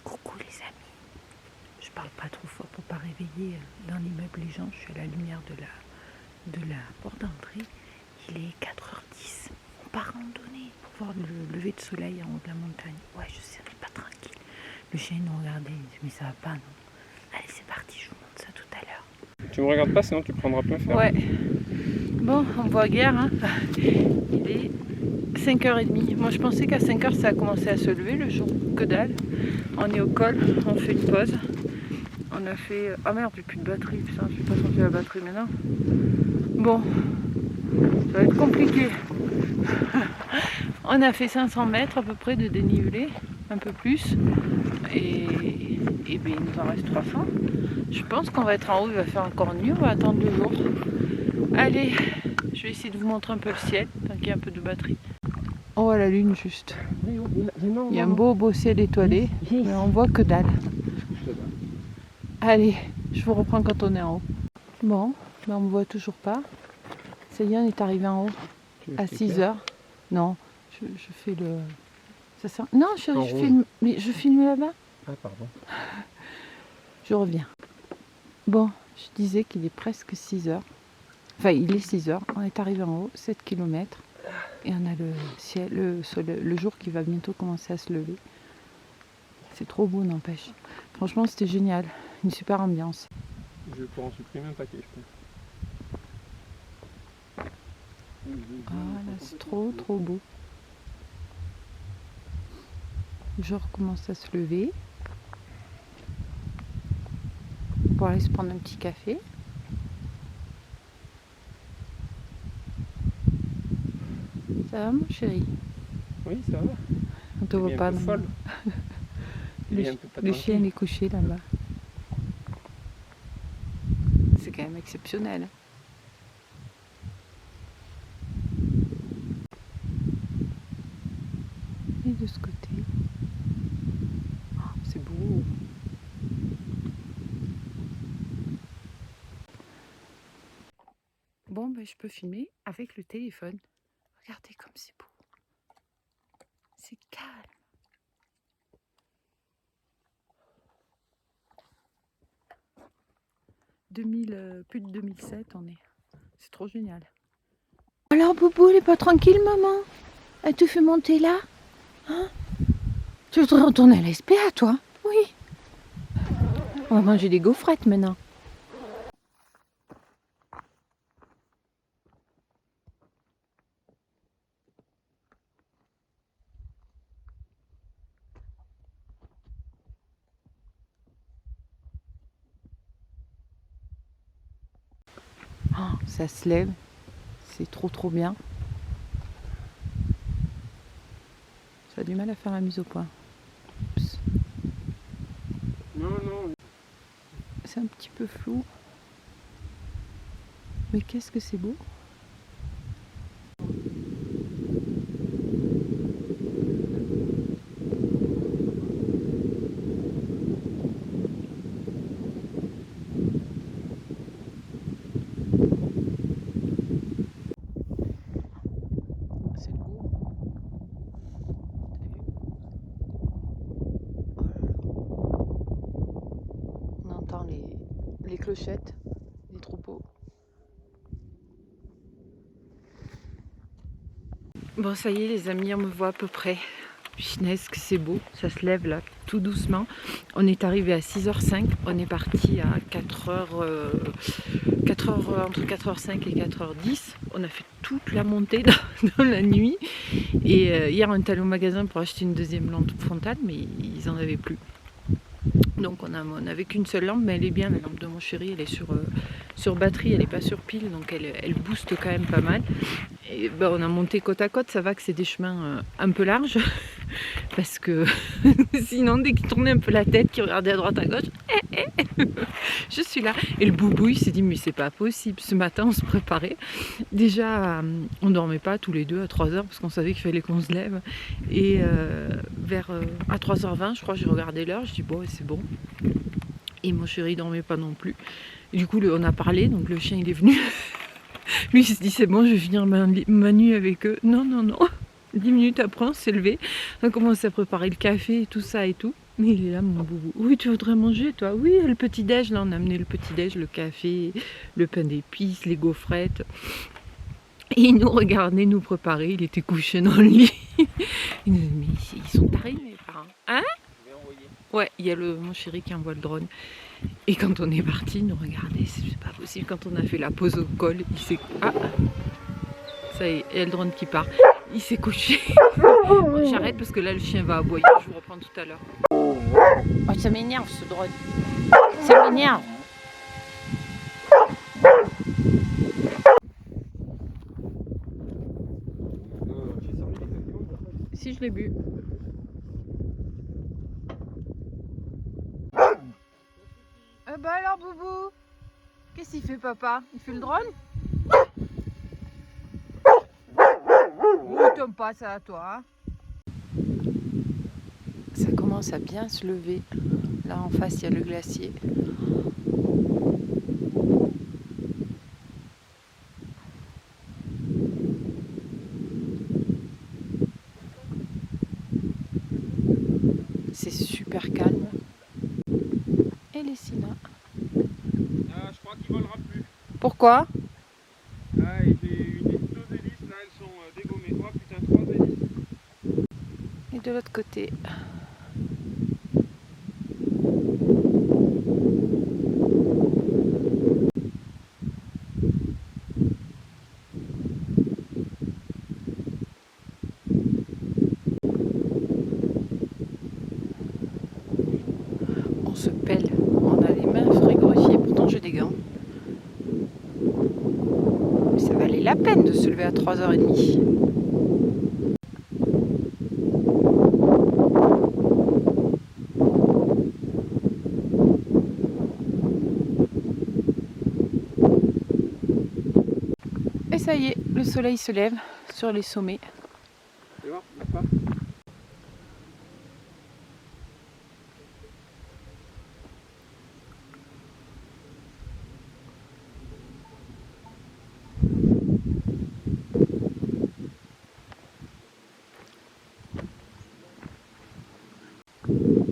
Coucou les amis, je parle pas trop fort pour pas réveiller dans l'immeuble les gens, je suis à la lumière de la porte d'entrée, il est 4h10, on part randonner pour voir le lever de soleil en haut de la montagne. Ouais je sais, on n'est pas tranquille, le chien nous regardait, il dit mais ça va pas non. Allez c'est parti, je vous montre ça tout à l'heure. Tu me regardes pas sinon tu prendras plein fer. Ouais, bon on voit guère, hein. Il est 5h30, moi je pensais qu'à 5h ça a commencé à se lever le jour, que dalle. On est au col, on fait une pause. On a fait... Ah merde, j'ai plus de batterie, putain, je vais pas changer la batterie maintenant. Bon, ça va être compliqué. On a fait 500 mètres à peu près de dénivelé, un peu plus. Et ben, il nous en reste 300. Je pense qu'on va être en haut, il va faire encore nuit, on va attendre 2 jours. Allez, je vais essayer de vous montrer un peu le ciel, tant qu'il y a un peu de batterie. Oh, la lune juste. Il y a un beau ciel étoilé, mais on voit que dalle. Allez, je vous reprends quand on est en haut. Bon, ben on me voit toujours pas. Ça y est, on est arrivé en haut à 6h. Non, je fais le... Ça sert... Non, je filme, mais je filme là-bas. Ah pardon. Je reviens. Bon, je disais qu'il est presque 6h. Enfin, il est 6h. On est arrivé en haut, 7 km. Et on a le ciel, le jour qui va bientôt commencer à se lever. C'est trop beau, n'empêche. Franchement, c'était génial. Une super ambiance. Je vais pouvoir en supprimer un paquet, je pense. Ah là, c'est trop beau. Le jour commence à se lever. Pour aller se prendre un petit café. Ça va, mon chéri? Oui, ça va. On te voit pas, non? Folle. Le chien est couché là-bas. C'est quand même exceptionnel. Hein. Et de ce côté. Oh, c'est beau. Bon, ben, je peux filmer avec le téléphone. Regardez comme c'est beau. C'est calme. Plus de 2007 on est. C'est trop génial. Alors Boubou, elle est pas tranquille maman? Elle te fait monter là? Hein? Tu voudrais retourner à la SPA toi? Oui. On va manger des gaufrettes maintenant. Oh, ça se lève. C'est trop bien. Ça a du mal à faire la mise au point. Oups. Non. C'est un petit peu flou. Mais qu'est-ce que c'est beau. C'est beau. On entend les clochettes des troupeaux. Bon, ça y est les amis, on me voit à peu près. Punaise que c'est beau, ça se lève là tout doucement. On est arrivé à 6h05, on est parti à 4h, entre 4h05 et 4h10. On a fait toute la montée dans la nuit. Et hier on est allé au magasin pour acheter une deuxième lampe frontale, mais ils n'en avaient plus. Donc on n'avait qu'une seule lampe, mais elle est bien, la lampe de mon chéri, elle est sur batterie, elle n'est pas sur pile, donc elle booste quand même pas mal. Et ben, on a monté côte à côte, ça va que c'est des chemins un peu larges, parce que sinon dès qu'il tournait un peu la tête, qu'il regardait à droite à gauche, je suis là. Et le boubou il s'est dit mais c'est pas possible, ce matin on se préparait. Déjà on dormait pas tous les deux à 3h parce qu'on savait qu'il fallait qu'on se lève. Et à 3h20 je crois j'ai regardé l'heure, je dis bon c'est bon. Et mon chéri dormait pas non plus. Et du coup on a parlé, donc le chien il est venu. Lui, il se dit, c'est bon, je vais finir ma nuit avec eux. Non, non, non. 10 minutes après, on s'est levé. On a commencé à préparer le café, tout ça et tout. Mais il est là, mon boubou. Oui, tu voudrais manger, toi? Oui, le petit-déj. Là, on a amené le petit-déj, le café, le pain d'épices, les gaufrettes. Et il nous regardait, nous préparer. Il était couché dans le lit. Il nous dit, mais ils sont tarés, mes parents. Hein? Ouais, il y a mon chéri qui envoie le drone. Et quand on est parti, il nous regardait. C'est pas possible. Quand on a fait la pause au col, il s'est... Ah! Ça y est, il y a le drone qui part. Il s'est couché. Bon, j'arrête parce que là, le chien va aboyer. Je vous reprends tout à l'heure. Oh, ça m'énerve, ce drone. Ça m'énerve. Si, je l'ai bu. Bah alors, Boubou, qu'est-ce qu'il fait, papa? Il fait le drone? Oh, t'aimes pas ça, toi, hein? Ça commence à bien se lever. Là, en face, il y a le glacier. C'est super calme. Et les Sina. Je crois qu'il volera plus. Pourquoi? Ah, et j'ai deux hélices là, elles sont dégommées. Oh putain, 3 hélices. Et de l'autre côté. On se pèle. On a les mains frigorifiées. Pourtant, j'ai des gants. Mais ça valait la peine de se lever à 3h30. Et ça y est, le soleil se lève sur les sommets. Tu vois, n'est-ce pas?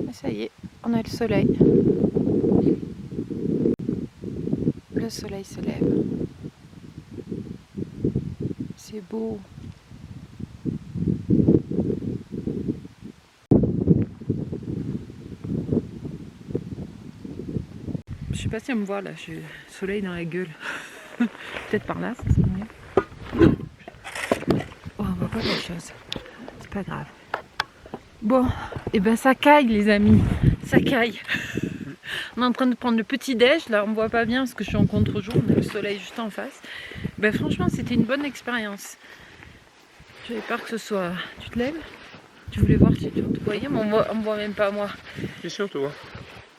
Et ça y est, on a le soleil. Le soleil se lève. C'est beau. Je sais pas si on me voit là, j'ai le soleil dans la gueule. Peut-être par là, ça serait mieux. Oh, on voit pas grand chose. C'est pas grave. Bon, et ben ça caille les amis. Ça caille. On est en train de prendre le petit déj. Là, on me voit pas bien parce que je suis en contre-jour. On a le soleil juste en face. Ben franchement, c'était une bonne expérience. J'avais peur que ce soit... Tu te lèves? Tu voulais voir si tu te voyais, mais on me voit même pas moi. C'est sûr, tu vois,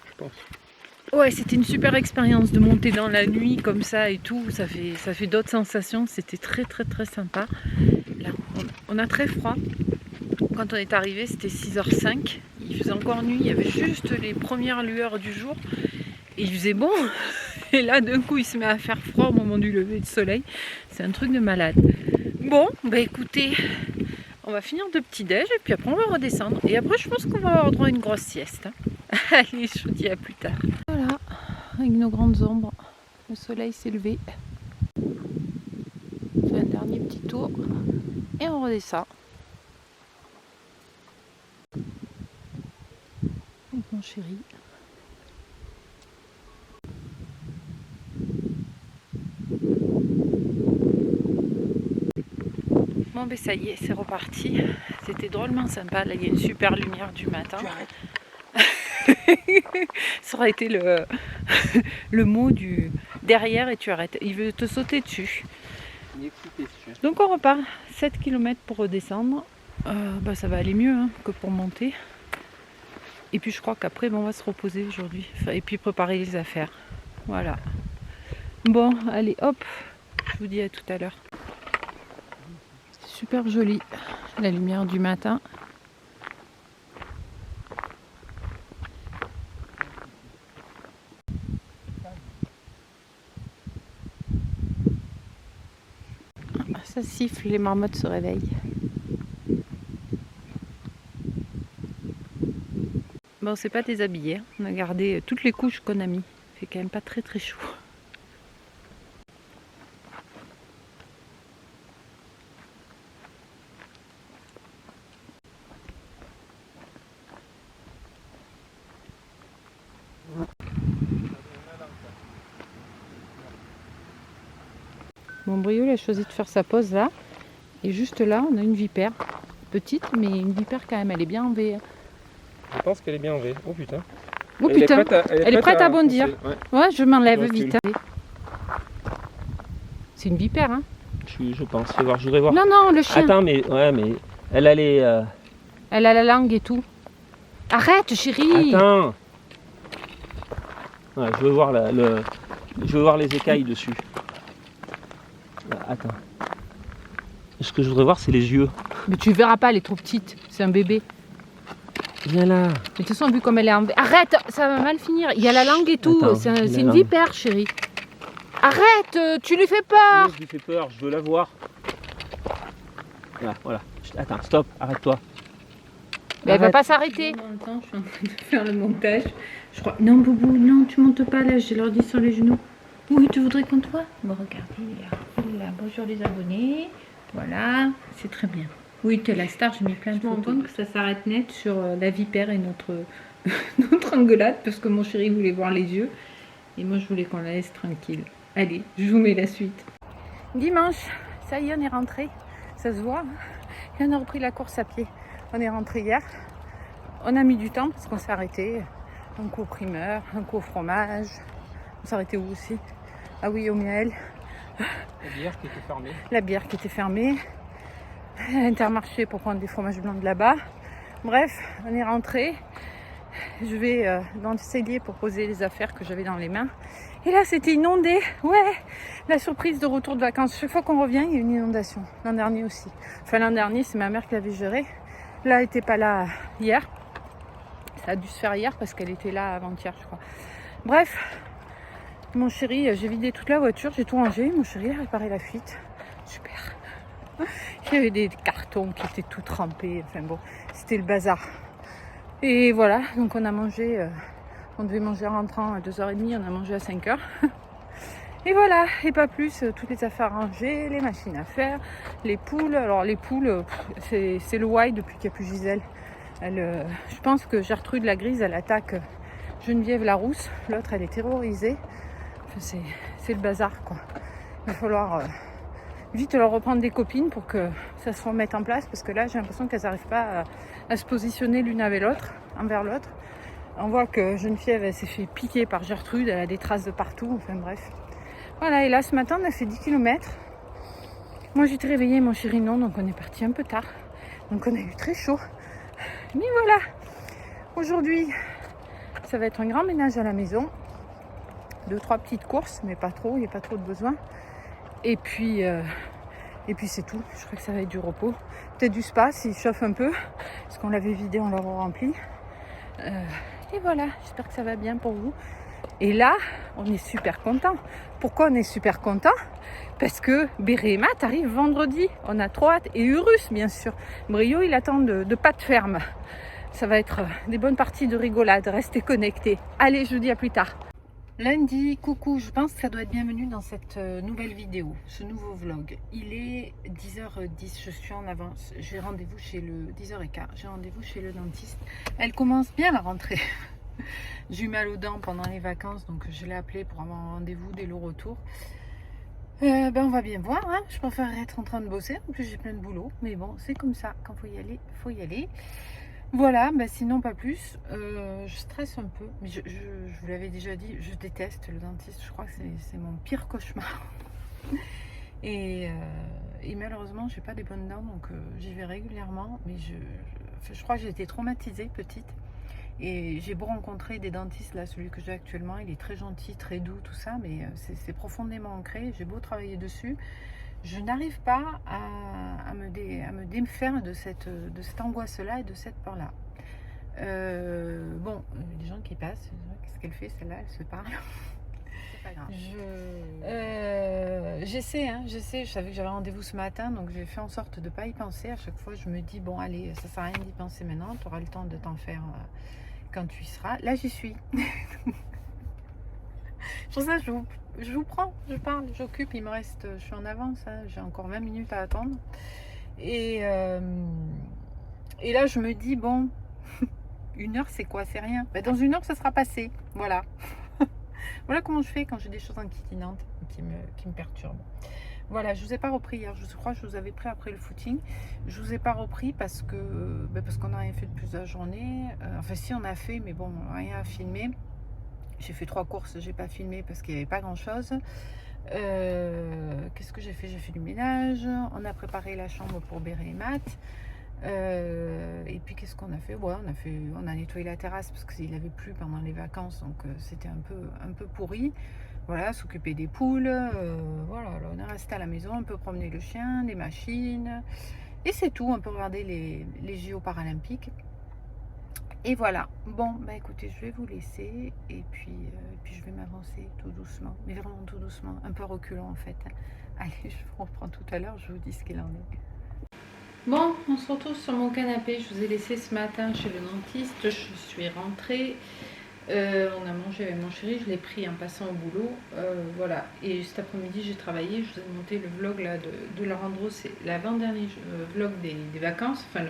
je pense. Ouais, c'était une super expérience de monter dans la nuit comme ça et tout. Ça fait d'autres sensations. C'était très très très sympa. Là, on a très froid. Quand on est arrivé, c'était 6h05. Il faisait encore nuit. Il y avait juste les premières lueurs du jour. Et il faisait bon. Et là, d'un coup, il se met à faire froid au moment du lever de soleil. C'est un truc de malade. Bon, bah écoutez, on va finir de petit déj et puis après on va redescendre. Et après, je pense qu'on va avoir droit à une grosse sieste. Allez, je vous dis à plus tard. Voilà, avec nos grandes ombres, le soleil s'est levé. On fait un dernier petit tour et on redescend. Avec mon chéri. Bon ben ça y est, c'est reparti. C'était drôlement sympa. Là, il y a une super lumière du matin. Ça aurait été le mot du derrière et tu arrêtes. Il veut te sauter dessus. Donc on repart 7 km pour redescendre. Bah, ça va aller mieux hein, que pour monter. Et puis je crois qu'après on va se reposer aujourd'hui. Et puis préparer les affaires. Voilà. Bon, allez hop. Je vous dis à tout à l'heure. Super joli. La lumière du matin. ça siffle, les marmottes se réveillent. Bon, on s'est pas déshabillé, on a gardé toutes les couches qu'on a mis. Il fait quand même pas très très chaud. Bon, Brio il a choisi de faire sa pause là. Et juste là, on a une vipère. Petite, mais une vipère quand même, elle est bien en V. Je pense qu'elle est bien en V. Oh putain. Oh putain, elle est prête à bondir. Ouais. Ouais, je m'enlève Je vite. C'est une vipère, hein? Je pense. Je voudrais voir. Non, non, le chien. Attends, mais elle a les. Elle a la langue et tout. Arrête, chérie. Attends. Ouais, je veux voir je veux voir les écailles dessus. Attends. Ce que je voudrais voir, c'est les yeux. Mais tu verras pas, elle est trop petite. C'est un bébé. Viens là. Mais de toute façon, vu comme elle est en... Arrête, ça va mal finir. Il y a la langue et tout. Attends, C'est une vipère, chérie. Arrête, tu lui fais peur. Je lui fais peur, je veux la voir. Voilà. Attends, stop, arrête-toi. Mais elle va pas s'arrêter. En même temps, je suis en train de faire le montage. Je crois... Non, Boubou, non, tu montes pas là. J'ai l'ordi sur les genoux. Oui, tu voudrais qu'on te voit? Bon, regarde, il est là. Il est là. Bonjour les abonnés. Voilà, c'est très bien. Oui, t'es la star, j'ai mis plein de photos. Je me rends compte que ça s'arrête net sur la vipère et notre engueulade parce que mon chéri voulait voir les yeux et moi je voulais qu'on la laisse tranquille. Allez, je vous mets la suite. Dimanche, ça y est, on est rentré. Ça se voit. Et on a repris la course à pied. On est rentré hier. On a mis du temps parce qu'on s'est arrêté. Un coup au primeur, un coup au fromage. On s'est arrêté où aussi? Ah oui, au miel. La bière qui était fermée. La bière qui était fermée. Intermarché pour prendre des fromages blancs de là-bas. Bref, on est rentré. Je vais dans le cellier pour poser les affaires que j'avais dans les mains. Et là, c'était inondé. Ouais, la surprise de retour de vacances. Chaque fois qu'on revient, il y a une inondation. L'an dernier aussi. Enfin, l'an dernier, c'est ma mère qui l'avait géré. Là, elle n'était pas là hier. Ça a dû se faire hier parce qu'elle était là avant-hier, je crois. Bref, mon chéri, j'ai vidé toute la voiture, j'ai tout rangé. Mon chéri a réparé la fuite. Super. Il y avait des cartons qui étaient tout trempés. Enfin bon, c'était le bazar. Et voilà, donc on a mangé. On devait manger en rentrant à 2h30, on a mangé à 5h. Et voilà, et pas plus, toutes les affaires rangées, les machines à faire, les poules. Alors les poules, c'est le why depuis qu'il n'y a plus Gisèle. Je pense que Gertrude la grise, elle attaque Geneviève la rousse. L'autre, elle est terrorisée. Enfin, c'est le bazar, quoi. Il va falloir vite leur reprendre des copines pour que ça se remette en place. Parce que là, j'ai l'impression qu'elles n'arrivent pas à se positionner l'une avec l'autre, envers l'autre. On voit que Geneviève, elle s'est fait piquer par Gertrude. Elle a des traces de partout. Enfin bref. Voilà, et là, ce matin, on a fait 10 km. Moi, j'étais réveillée, mon chéri non. Donc, on est parti un peu tard. Donc, on a eu très chaud. Mais voilà, aujourd'hui, ça va être un grand ménage à la maison. 2-3 petites courses, mais pas trop, il n'y a pas trop de besoin. Et puis c'est tout. Je crois que ça va être du repos. Peut-être du spa s'il chauffe un peu. Parce qu'on l'avait vidé, on l'a rempli. Et voilà, j'espère que ça va bien pour vous. Et là, on est super content. Pourquoi on est super content? Parce que Béré et Matt arrivent vendredi. On a trop hâte. Et Urus, bien sûr. Brio, il attend de pattes fermes. Ça va être des bonnes parties de rigolade. Restez connectés. Allez, je vous dis à plus tard. Lundi, coucou, je pense que ça doit être bienvenu dans cette nouvelle vidéo, ce nouveau vlog. Il est 10h10, je suis en avance. J'ai rendez-vous chez le 10h15. J'ai rendez-vous chez le dentiste. Elle commence bien la rentrée. J'ai eu mal aux dents pendant les vacances, donc je l'ai appelé pour avoir un rendez-vous dès le retour. On va bien voir, hein. Je préfère être en train de bosser. En plus, j'ai plein de boulot. Mais bon, c'est comme ça. Quand il faut y aller. Voilà, sinon pas plus. Je stresse un peu. Mais je vous l'avais déjà dit, je déteste le dentiste. Je crois que c'est mon pire cauchemar. Et malheureusement, j'ai pas des bonnes dents, donc j'y vais régulièrement. Mais je crois que j'ai été traumatisée petite. Et j'ai beau rencontrer des dentistes, là, celui que j'ai actuellement, il est très gentil, très doux, tout ça, mais c'est profondément ancré. J'ai beau travailler dessus, je n'arrive pas à me défaire de cette angoisse-là et de cette peur-là. Bon, les gens qui passent, qu'est-ce qu'elle fait celle-là? Elle se parle. C'est pas grave. J'essaie, hein, j'essaie. Je savais que j'avais rendez-vous ce matin, donc j'ai fait en sorte de ne pas y penser. À chaque fois, je me dis, bon, allez, ça sert à rien d'y penser maintenant. Tu auras le temps de t'en faire quand tu y seras. Là, j'y suis. Pour ça, je vous prends, je parle, j'occupe. Il me reste, je suis en avance, hein, j'ai encore 20 minutes à attendre. Et là, je me dis, bon, 1 heure, c'est quoi? C'est rien. Ben, dans 1 heure, ça sera passé. Voilà. Voilà comment je fais quand j'ai des choses inquiétantes qui me perturbent. Voilà, je ne vous ai pas repris hier. Je crois que je vous avais pris après le footing. Je ne vous ai pas repris parce qu'on n'a rien fait depuis la journée. Enfin, si, on a fait, mais bon, rien à filmer. J'ai fait 3 courses, j'ai pas filmé parce qu'il n'y avait pas grand-chose. Qu'est-ce que j'ai fait? J'ai fait du ménage. On a préparé la chambre pour Béré et Matt. Et puis qu'est-ce qu'on a fait? Ouais, on a nettoyé la terrasse parce qu'il avait plu pendant les vacances, donc c'était un peu pourri. Voilà, s'occuper des poules. Voilà, là, on est resté à la maison, on peut promener le chien, les machines, et c'est tout. On peut regarder les JO paralympiques. Et voilà. Bon, bah écoutez, je vais vous laisser et puis je vais m'avancer tout doucement, mais vraiment tout doucement, un peu reculant en fait. Allez, je vous reprends tout à l'heure, je vous dis ce qu'il en est. Bon, on se retrouve sur mon canapé. Je vous ai laissé ce matin chez le dentiste. Je suis rentrée. On a mangé avec mon chéri. Je l'ai pris en passant au boulot. Voilà. Et cet après-midi, j'ai travaillé. Je vous ai monté le vlog là, de la rando. C'est l'avant-dernier vlog des vacances. Enfin,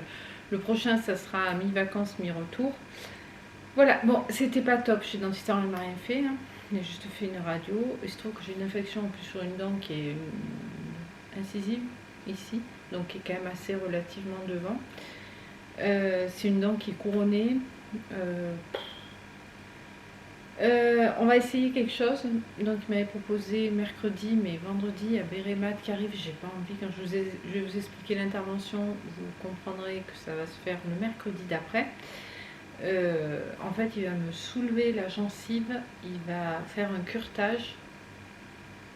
le prochain, ça sera mi-vacances, mi-retour. Voilà. Bon, c'était pas top. Chez le dentiste, on m'a rien fait. Hein. J'ai juste fait une radio. Il se trouve que j'ai une infection en plus sur une dent qui est incisive ici. Donc qui est quand même assez relativement devant. C'est une dent qui est couronnée. On va essayer quelque chose. Donc il m'avait proposé mercredi, mais vendredi à Bérémat qui arrive. J'ai pas envie. Quand je vais vous expliquer l'intervention, vous comprendrez que ça va se faire le mercredi d'après. En fait, il va me soulever la gencive. Il va faire un curetage.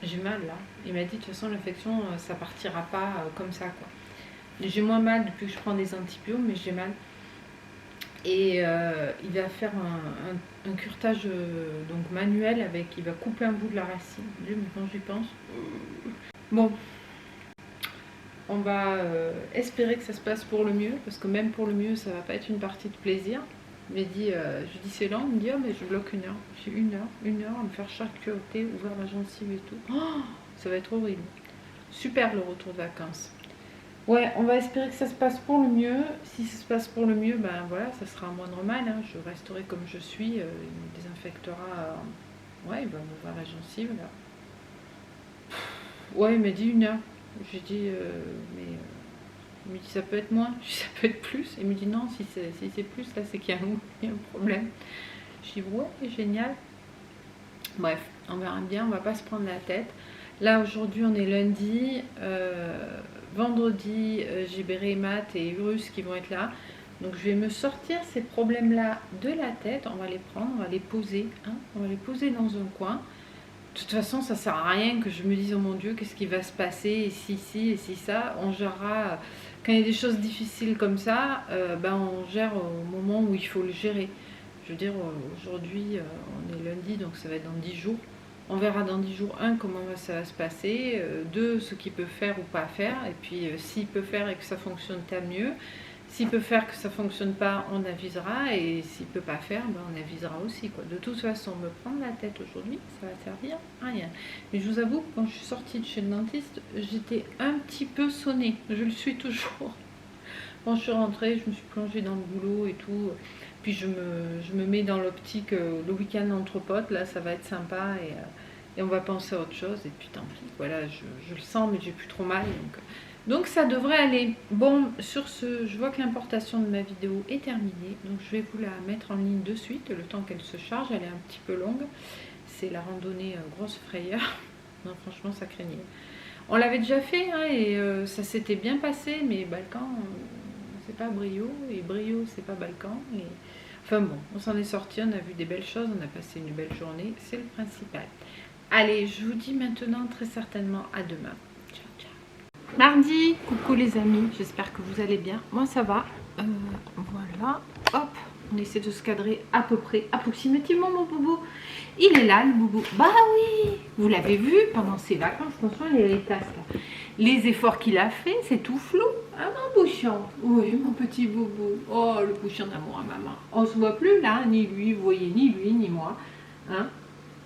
J'ai mal là. Il m'a dit de toute façon l'infection ça partira pas comme ça quoi. J'ai moins mal depuis que je prends des antibiotiques, mais j'ai mal. Et il va faire un curetage donc manuel avec, il va couper un bout de la racine. Dieu, mais quand j'y pense. Bon, on va espérer que ça se passe pour le mieux, parce que même pour le mieux, ça va pas être une partie de plaisir. Je dis c'est lent, il me dit oh, mais je bloque 1 heure. J'ai 1 heure à me faire charcuter, ouvrir la gencive et tout. Oh, ça va être horrible. Super le retour de vacances. Ouais, on va espérer que ça se passe pour le mieux. Si ça se passe pour le mieux, ben voilà, ça sera un moindre mal. Hein. Je resterai comme je suis. Il me désinfectera. Ouais, il va m'ouvrir la gencive là. Ouais, il m'a dit 1 heure. J'ai dit, il me dit ça peut être moins, je dis, ça peut être plus. Il me dit non, si c'est plus, là c'est qu'il y a un problème. Je dis ouais, génial. Bref, on verra bien, on va pas se prendre la tête. Là aujourd'hui on est lundi, vendredi j'ai Béré, Matt et Urus qui vont être là. Donc je vais me sortir ces problèmes là de la tête, on va les prendre, on va les poser, hein, on va les poser dans un coin. De toute façon ça sert à rien que je me dise oh mon Dieu qu'est-ce qui va se passer et si et si ça, on gérera. Quand il y a des choses difficiles comme ça, ben on gère au moment où il faut le gérer. Je veux dire aujourd'hui on est lundi donc ça va être dans 10 jours. On verra dans 10 jours, 1, comment ça va se passer, 2, ce qu'il peut faire ou pas faire, et puis s'il peut faire et que ça fonctionne, tant mieux. S'il peut faire que ça ne fonctionne pas, on avisera, et s'il ne peut pas faire, ben, on avisera aussi. Quoi. De toute façon, me prendre la tête aujourd'hui, ça va servir à rien. Mais je vous avoue, quand je suis sortie de chez le dentiste, j'étais un petit peu sonnée, je le suis toujours. Quand je suis rentrée, je me suis plongée dans le boulot et tout. Puis je me mets dans l'optique, le week-end entre potes, là ça va être sympa et on va penser à autre chose. Et puis tant pis, voilà, je le sens mais j'ai plus trop mal. Donc ça devrait aller. Bon, sur ce, je vois que l'importation de ma vidéo est terminée. Donc je vais vous la mettre en ligne de suite, le temps qu'elle se charge. Elle est un petit peu longue. C'est la randonnée grosse frayeur. Non, franchement, ça craignait. On l'avait déjà fait hein, et ça s'était bien passé, mais Balkan... c'est pas Brio et Brio c'est pas Balkan et... enfin bon, on s'en est sorti, on a vu des belles choses, on a passé une belle journée, c'est le principal. Allez, je vous dis maintenant très certainement à demain. Ciao ciao. Mardi, coucou les amis, j'espère que vous allez bien. Moi ça va. Voilà, hop, On essaie de se cadrer à peu près, approximativement mon boubou. Il est là le boubou. Bah oui, vous l'avez vu pendant ses vacances. Attention, il y a les tasses là. Les efforts qu'il a fait, c'est tout flou. Ah mon bouchon. Oui, mon petit boubou. Oh, le bouchon d'amour à maman. On se voit plus là, ni lui, vous voyez, ni lui, ni moi. Hein?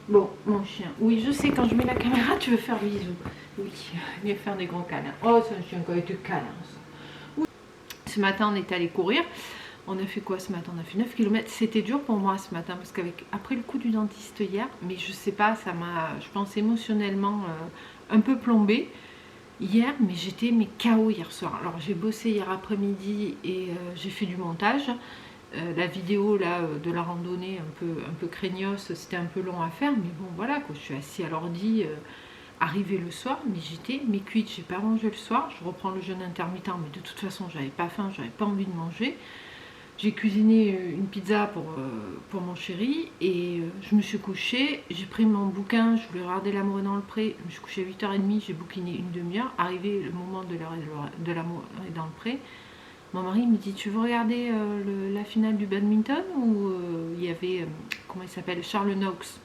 Bon, mon chien. Oui, je sais, quand je mets la caméra, tu veux faire bisous. Oui, viens faire des grands câlins. Oh, c'est un chien qui a été câlin, ça. Oui. Ce matin, on est allé courir. On a fait quoi ce matin? On a fait 9 km. C'était dur pour moi ce matin parce qu'après le coup du dentiste hier, mais je sais pas, ça m'a, je pense émotionnellement un peu plombée hier, mais j'étais KO hier soir. Alors j'ai bossé hier après-midi et j'ai fait du montage. La vidéo là de la randonnée un peu craignos, c'était un peu long à faire, mais bon voilà quoi, je suis assis à l'ordi. Arrivé le soir, mais j'étais cuite, j'ai pas mangé le soir, je reprends le jeûne intermittent, mais de toute façon j'avais pas faim, j'avais pas envie de manger. J'ai cuisiné une pizza pour mon chéri et je me suis couchée, j'ai pris mon bouquin, je voulais regarder L'amour est dans le pré, je me suis couchée à 8h30, j'ai bouquiné une demi-heure, arrivé le moment de L'amour est dans le pré, mon mari me dit tu veux regarder la finale du badminton où il y avait, comment il s'appelle, Charles Knox,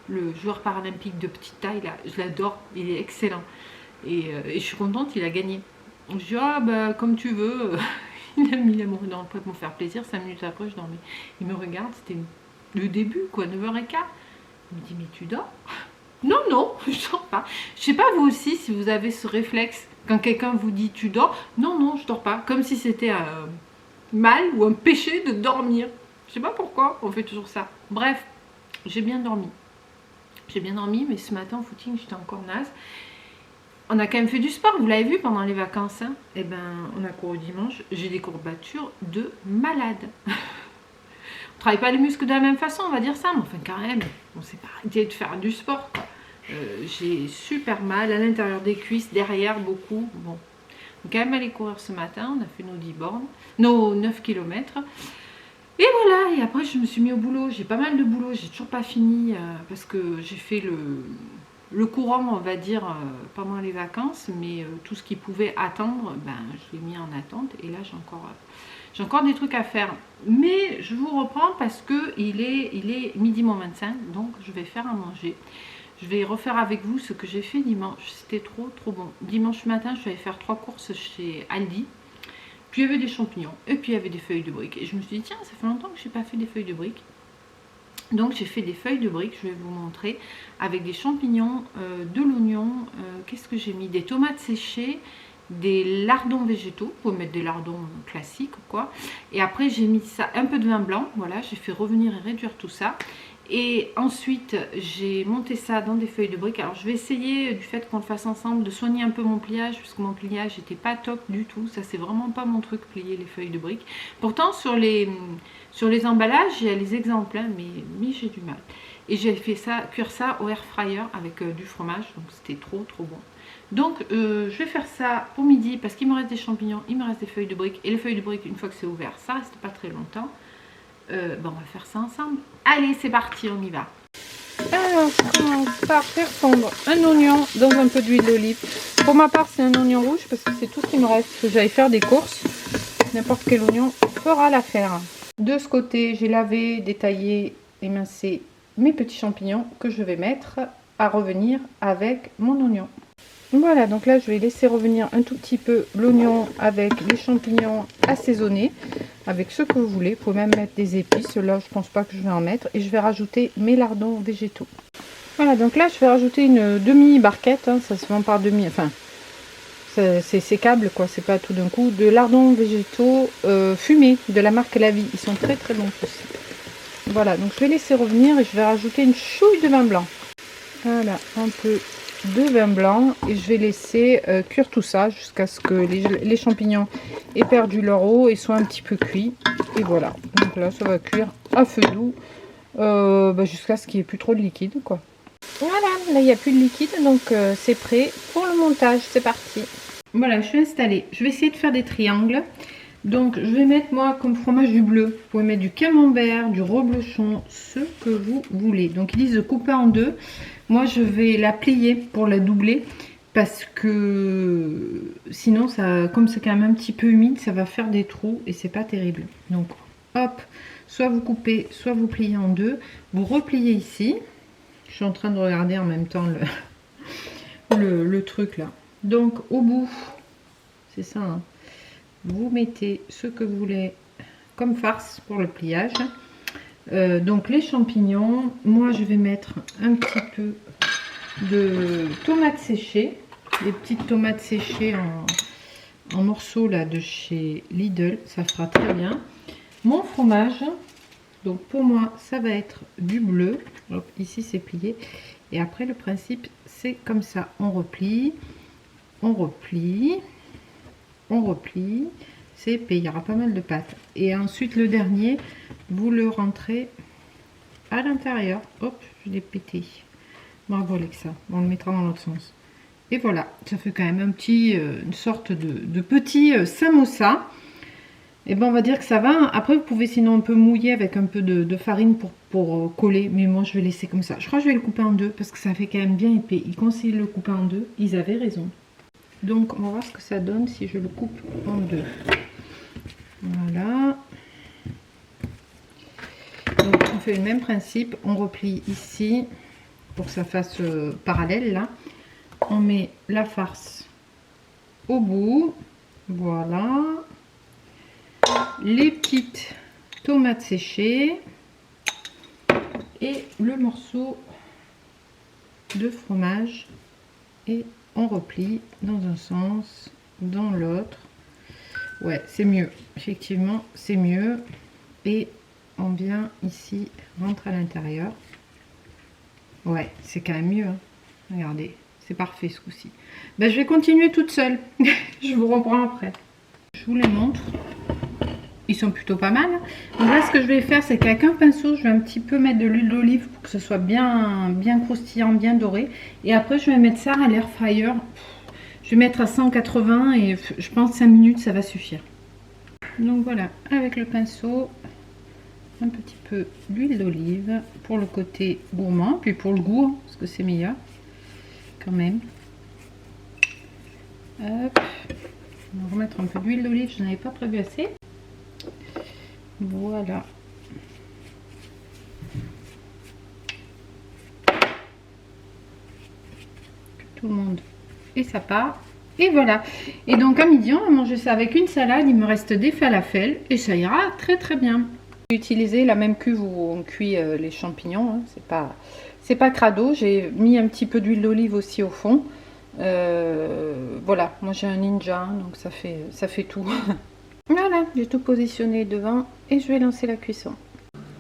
le joueur paralympique de petite taille là, je l'adore, il est excellent et je suis contente, il a gagné. Je dis ah bah comme tu veux. Il a mis L'amour dans le pré pour me faire plaisir. 5 minutes après, je dormais. Il me regarde, c'était le début, quoi, 9h15. Il me dit, mais tu dors? Non, non, je dors pas. Je sais pas, vous aussi, si vous avez ce réflexe, quand quelqu'un vous dit, tu dors? Non, non, je dors pas. Comme si c'était un mal ou un péché de dormir. Je sais pas pourquoi, on fait toujours ça. Bref, j'ai bien dormi. J'ai bien dormi, mais ce matin, au footing, j'étais encore naze. On a quand même fait du sport, vous l'avez vu pendant les vacances. Hein. Et ben, on a couru dimanche. J'ai des courbatures de malade. On travaille pas les muscles de la même façon, on va dire ça. Mais enfin, quand même, on s'est pas arrêté de faire du sport. J'ai super mal à l'intérieur des cuisses, derrière beaucoup. Bon, on est quand même allé courir ce matin. On a fait nos 10 bornes, nos 9 km. Et voilà, et après je me suis mis au boulot. J'ai pas mal de boulot, j'ai toujours pas fini parce que j'ai fait le courant, on va dire, pendant les vacances, mais tout ce qui pouvait attendre, ben, je l'ai mis en attente. Et là, j'ai encore des trucs à faire. Mais je vous reprends parce que il est midi moins 25, donc je vais faire à manger. Je vais refaire avec vous ce que j'ai fait dimanche. C'était trop bon. Dimanche matin, je vais faire 3 courses chez Aldi. Puis il y avait des champignons et puis il y avait des feuilles de briques. Et je me suis dit, tiens, ça fait longtemps que je n'ai pas fait des feuilles de briques. Donc j'ai fait des feuilles de briques, je vais vous montrer, avec des champignons, de l'oignon, qu'est-ce que j'ai mis? Des tomates séchées, des lardons végétaux, vous pouvez mettre des lardons classiques ou quoi. Et après j'ai mis ça, un peu de vin blanc, voilà, j'ai fait revenir et réduire tout ça. Et ensuite j'ai monté ça dans des feuilles de briques. Alors je vais essayer, du fait qu'on le fasse ensemble, de soigner un peu mon pliage, parce que mon pliage n'était pas top du tout. Ça c'est vraiment pas mon truc, plier les feuilles de briques. Pourtant sur les emballages il y a les exemples, hein, mais j'ai du mal. Et j'ai fait ça, cuire ça au air fryer avec du fromage, donc c'était trop bon. Donc je vais faire ça pour midi parce qu'il me reste des champignons, il me reste des feuilles de briques. Et les feuilles de briques, une fois que c'est ouvert, ça reste pas très longtemps. On va faire ça ensemble. Allez, c'est parti, on y va. Alors, je commence par faire fondre un oignon dans un peu d'huile d'olive. Pour ma part, c'est un oignon rouge parce que c'est tout ce qui me reste. Que j'aille faire des courses. N'importe quel oignon fera l'affaire. De ce côté, j'ai lavé, détaillé, émincé mes petits champignons que je vais mettre à revenir avec mon oignon. Voilà, donc là, je vais laisser revenir un tout petit peu l'oignon avec les champignons assaisonnés. Avec ce que vous voulez, vous pouvez même mettre des épices. Là, je pense pas que je vais en mettre. Et je vais rajouter mes lardons végétaux. Voilà, donc là, je vais rajouter une demi-barquette. Hein, ça se vend par demi. Enfin, c'est sécable, quoi. C'est pas tout d'un coup. De lardons végétaux fumés de la marque La Vie. Ils sont très bons aussi. Voilà, donc je vais laisser revenir et je vais rajouter une chouille de vin blanc. Voilà, un peu de vin blanc et je vais laisser cuire tout ça jusqu'à ce que les champignons aient perdu leur eau et soient un petit peu cuits. Et voilà, donc là ça va cuire à feu doux jusqu'à ce qu'il n'y ait plus trop de liquide, quoi. Voilà, là il n'y a plus de liquide, donc c'est prêt pour le montage. C'est parti. Voilà, je suis installée. Je vais essayer de faire des triangles. Donc je vais mettre, moi, comme fromage du bleu, vous pouvez mettre du camembert, du reblochon, ce que vous voulez. Donc ils disent de couper en deux. Moi je vais la plier pour la doubler parce que sinon ça, comme c'est quand même un petit peu humide, ça va faire des trous et c'est pas terrible. Donc hop, soit vous coupez, soit vous pliez en deux. Vous repliez ici. Je suis en train de regarder en même temps le truc là. Donc au bout, c'est ça, hein, vous mettez ce que vous voulez comme farce pour le pliage. Donc les champignons, moi je vais mettre un petit peu de tomates séchées, des petites tomates séchées en morceaux là de chez Lidl, ça fera très bien. Mon fromage, donc pour moi ça va être du bleu. Hop, ici c'est plié et après le principe c'est comme ça, on replie, on replie, on replie, c'est épais, il y aura pas mal de pâte. Et ensuite le dernier, vous le rentrez à l'intérieur. Hop, je l'ai pété. Bravo Alexa, on le mettra dans l'autre sens. Et voilà, ça fait quand même un petit, une sorte de petit samosa. Et ben on va dire que ça va. Après vous pouvez sinon un peu mouiller avec un peu de farine pour coller. Mais moi je vais laisser comme ça. Je crois que je vais le couper en deux parce que ça fait quand même bien épais. Ils conseillent de le couper en deux. Ils avaient raison. Donc on va voir ce que ça donne si je le coupe en deux. Voilà. Donc on fait le même principe. On replie ici pour que ça fasse parallèle là. On met la farce au bout. Voilà. Les petites tomates séchées et le morceau de fromage et on replie dans un sens, dans l'autre. Ouais, c'est mieux, effectivement c'est mieux. Et on vient ici, rentre à l'intérieur. Ouais, c'est quand même mieux, hein. Regardez, c'est parfait ce coup-ci. Ben, je vais continuer toute seule. Je vous reprends après. Je vous les montre. Ils sont plutôt pas mal. Donc là, ce que je vais faire, c'est qu'avec un pinceau, je vais un petit peu mettre de l'huile d'olive pour que ce soit bien croustillant, bien doré. Et après, je vais mettre ça à l'air fryer. Je vais mettre à 180 et je pense 5 minutes, ça va suffire. Donc voilà, avec le pinceau, un petit peu d'huile d'olive pour le côté gourmand, puis pour le goût, parce que c'est meilleur quand même. Hop. On va remettre un peu d'huile d'olive, je n'avais pas prévu assez. Voilà. Tout le monde et ça part. Et voilà. Et donc à midi, on va manger ça avec une salade. Il me reste des falafels et ça ira très très bien. J'ai utilisé la même cuve où on cuit les champignons. Hein. C'est pas crado. J'ai mis un petit peu d'huile d'olive aussi au fond. Voilà. Moi j'ai un ninja, hein, donc ça fait tout. Voilà, j'ai tout positionné devant et je vais lancer la cuisson.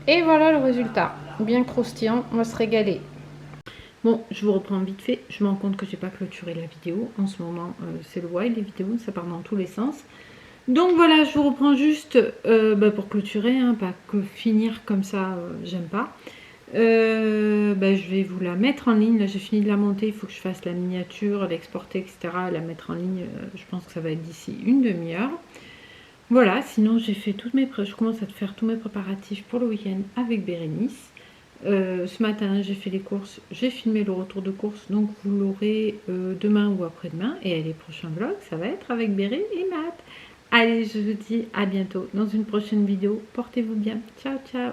Et voilà le résultat, bien croustillant, on va se régaler. Bon, je vous reprends vite fait, je me rends compte que j'ai pas clôturé la vidéo. En ce moment, c'est le wild, les vidéos, ça part dans tous les sens. Donc voilà, je vous reprends juste pour clôturer, hein, pas que finir comme ça, j'aime pas. Je vais vous la mettre en ligne. Là, j'ai fini de la monter, il faut que je fasse la miniature, l'exporter, etc. La mettre en ligne, je pense que ça va être d'ici une demi-heure. Voilà, sinon j'ai fait je commence à faire tous mes préparatifs pour le week-end avec Bérénice. Ce matin j'ai fait les courses, j'ai filmé le retour de course, donc vous l'aurez demain ou après-demain. Et les prochains vlogs, ça va être avec Béré et Matt. Allez, je vous dis à bientôt dans une prochaine vidéo. Portez-vous bien. Ciao, ciao.